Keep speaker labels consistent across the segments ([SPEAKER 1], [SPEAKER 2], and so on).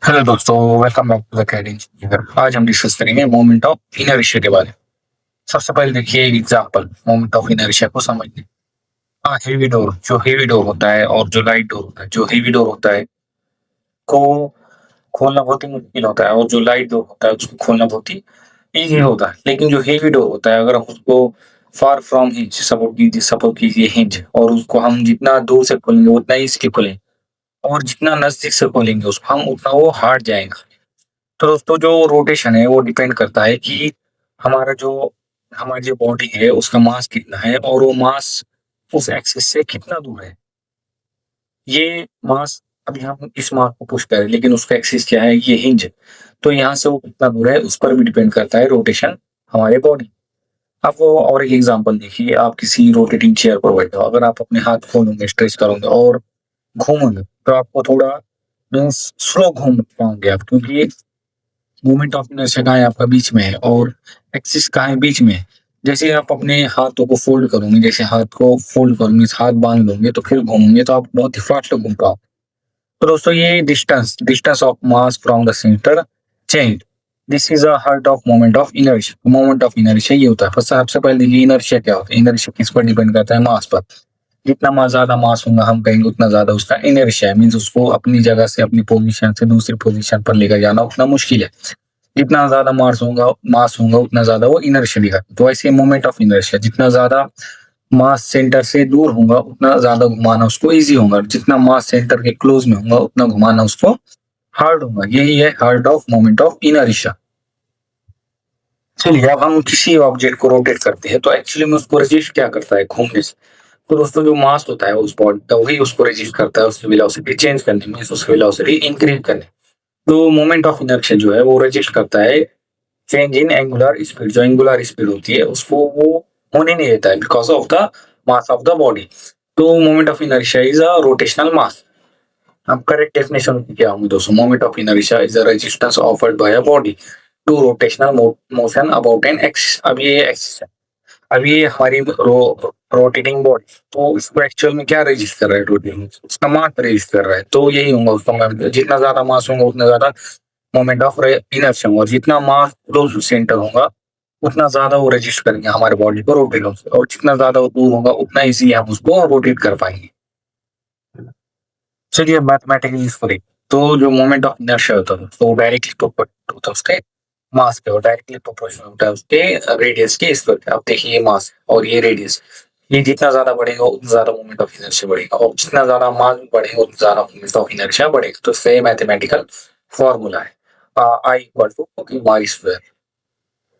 [SPEAKER 1] Hello दोस्तों, welcome back to the CAD engineer. आज हम डिस्कस करेंगे मोमेंट ऑफ इनर्शिया के बारे में। सबसे पहले देखिए एक एग्जांपल मोमेंट ऑफ इनर्शिया को समझने। हेवी डोर, जो हेवी डोर होता है और जो लाइट डोर होता है, जो हेवी डोर होता है को खोलना बहुत ही मुश्किल होता है और जो लाइट डोर होता है उसको खोलना बहुत ही ईजी होता है। लेकिन जो हेवी डोर होता है, अगर हम उसको फार फ्रॉम हिंज सपोज कीजिए हिंज, और उसको हम जितना दूर से खोलेंगे उतना ही इसके खोलेंगे, और जितना नजदीक से खोलेंगे उसको हम उतना वो हार्ड जाएगा। तो दोस्तों जो रोटेशन है वो डिपेंड करता है कि हमारा जो हमारी जो बॉडी है उसका मास कितना है और वो मास उस एक्सिस से कितना दूर है। ये मास, अभी हम इस मास को पुश करें लेकिन उसका एक्सिस क्या है, ये हिंज, तो यहाँ से वो कितना दूर है उस पर भी डिपेंड करता है रोटेशन हमारे बॉडी। अब वो और एक एग्जांपल देखिए, आप किसी रोटेटिंग चेयर पर बैठे हो, अगर आप अपने हाथ खोलोगे, स्ट्रेच करोगे और घूमोगे तो आपको थोड़ा मीन्स स्लो घूम पाओगे आप, क्योंकि मूवमेंट ऑफ इनर्शिया कहाँ है आपका, बीच में है, और एक्सिस कहाँ है, बीच में है। जैसे आप अपने हाथों को फोल्ड करोगे, जैसे हाथ को फोल्ड करोगे, हाथ बांध लोगे तो फिर घूमोगे तो आप बहुत ही फास्ट घूम पाओ। तो दोस्तों ये distance distance of mass from the centre change, this is a heart of moment of inertia. Moment of inertia ये होता है। फर्स्ट सबसे पहले देखिए इनर्शिया क्या होता है। इनर्शिया किस पर डिपेंड करता है, मास पर। जितना मास ज्यादा मास होगा हम कहेंगे उतना ज्यादा उसका इनर्शिया है, मीन्स उसको अपनी जगह से अपनी पोजीशन से दूसरी पोजीशन पर लेकर जाना उतना मुश्किल है। जितना ज्यादा मास होगा उतना ज्यादा वो इनर्शिया दिखाता है। तो ऐसे मोमेंट ऑफ इनर्शिया, जितना ज्यादा मास सेंटर से दूर होगा उतना ज्यादा घुमाना उसको इजी होगा, जितना मास सेंटर के क्लोज में होगा उतना घुमाना उसको हार्ड होगा। यही है hard of moment of inertia. चलिए अब हम किसी ऑब्जेक्ट को रोटेट करते हैं तो एक्चुअली में उसको रेजिस्ट क्या करता है, घूमने से। तो दोस्तों जो मास होता है उस बॉडी का वही उसको रेजिस्ट करता है उसकी वेलोसिटी चेंज करने में, उसकी वेलोसिटी इंक्रीज करने। तो मोमेंट ऑफ इनर्शिया जो है वो रेजिस्ट करता है चेंज इन एंगुलर स्पीड। जो एंगुलर स्पीड होती है उसको वो होने नहीं देता है because of the mass of the body. तो moment of inertia is a rotational mass. अब करेक्ट डेफिनेशन क्या होंगे दोस्तों, moment of inertia is a resistance offered by a body to rotational motion about an axis. अब ये x, अब ये हमारी रोटेटिंग बॉडी, तो इसको एक्चुअल में क्या रजिस्ट कर रहा है, रोटेटिंग उसका मास रजिस्ट कर रहा है। तो यही होगा उसका, जितना ज्यादा मास होगा उतना ज्यादा मोमेंट ऑफ इनर्शिया होगा, जितना मास क्लोज टू सेंटर होगा उतना ज्यादा वो रजिस्ट करेंगे हमारे बॉडी को रोटेट होने, और जितना ज्यादा वो दूर होगा उतना इजी हम उसको रोटेट कर पाएंगे। चलिए मैथमेटिकली इसको देख। तो जो मोमेंट ऑफ इनर्शिया होता है तो डायरेक्टली प्रोपोर्शनल होता है उसके मास के, और डायरेक्टली प्रोपोर्शनल होता है उसके रेडियस के स्क्वायर। अब देखिए ये मास और ये रेडियस, ये जितना ज्यादा बढ़ेगा उतना ज्यादा मोमेंट ऑफ इनर्शिया बढ़ेगा, और जितना ज्यादा मास बढ़ेगा उतना ज्यादा मोमेंट ऑफ इनर्शिया बढ़ेगा। तो सेम मैथमेटिकल फॉर्मूला है I equal to M R square.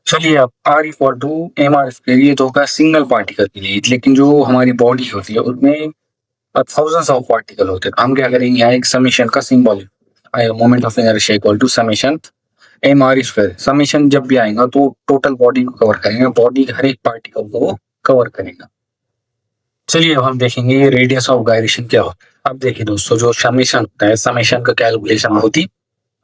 [SPEAKER 1] चलिए अब R equal to M R square ये तो होगा सिंगल पार्टिकल के लिए, लेकिन जो हमारी बॉडी होती है उसमें थाउजेंड्स ऑफ पार्टिकल होते हैं। तो हम क्या करेंगे, यहाँ एक समेशन का सिंबल है, moment of inertia equal to summation M R square. Summation जब भी आएगा तो टोटल बॉडी को कवर करेंगे, बॉडी के हर एक पार्टिकल को कवर करेगा। चलिए अब हम देखेंगे ये रेडियस ऑफ गायरेशन क्या होता है। अब देखिए दोस्तों जो समेशन होता है, समेशन का कैलकुलेशन बहुत ही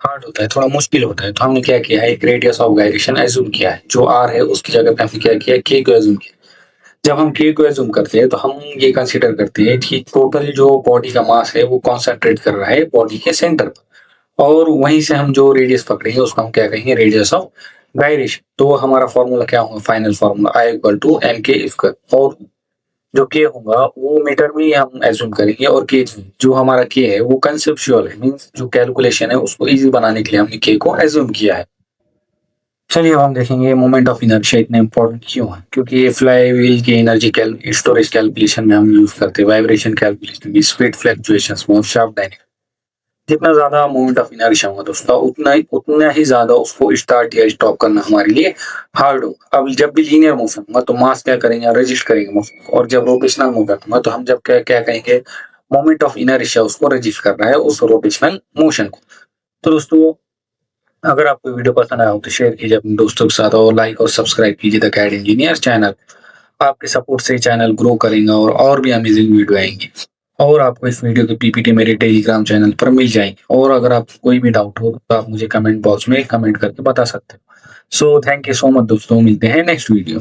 [SPEAKER 1] हार्ड होता है, थोड़ा मुश्किल होता है। तो हमने क्या किया है, एक रेडियस ऑफ गायरेशन एज्यूम किया है, जो आर है उसकी जगह पे हमने क्या किया, के को एज्यूम किया। जब हम के को एज्यूम करते हैं तो हम ये कंसीडर करते हैं कि टोटल जो बॉडी का मास है वो कॉन्सेंट्रेट कर रहा है बॉडी के सेंटर पर, और वहीं से हम जो रेडियस पकड़ेंगे उसको हम क्या कहेंगे, रेडियस ऑफ गायरेशन। तो हमारा फॉर्मूला क्या होगा, final formula I equal to N K square, और जो के होगा वो मीटर में हम एज्यूम करेंगे, और के जो हमारा के है वो कंसेप्चुअल है, मींस जो कैलकुलेशन है उसको इजी बनाने के लिए हमने के को एज्यूम किया है। चलिए अब हम देखेंगे मोमेंट ऑफ इनर्शिया इतना इंपॉर्टेंट क्यों है, क्योंकि ये फ्लाई व्हील की एनर्जी स्टोरेज कैलकुलेशन में हम यूज करते हैं, vibration calculation, speed fluctuations, shaft dynamics. जितना ज्यादा मोमेंट ऑफ इनर्शिया होगा दोस्तों उतना ही ज्यादा उसको स्टार्ट या स्टॉप करना हमारे लिए हार्ड होगा। अब जब भी लीनियर मोशन होगा तो मास क्या करेंगे, रजिस्ट करेंगे मोशन को, और जब रोटेशनल मोशन होगा तो हम जब क्या क्या कहेंगे, मोमेंट ऑफ इनर्शिया उसको रजिस्ट कर रहा है उस रोटेशनल मोशन को। तो दोस्तों अगर आपको वीडियो पसंद आया हो तो शेयर कीजिए अपने दोस्तों के साथ, और लाइक और सब्सक्राइब कीजिए द कैड इंजीनियर चैनल। आपके सपोर्ट से चैनल ग्रो करेगा और भी अमेजिंग वीडियो आएंगी, और आपको इस वीडियो की पीपीटी मेरे टेलीग्राम चैनल पर मिल जाएगी। और अगर आपको कोई भी डाउट हो तो आप मुझे कमेंट बॉक्स में कमेंट करके बता सकते हो। So thank you so much दोस्तों, मिलते हैं नेक्स्ट वीडियो।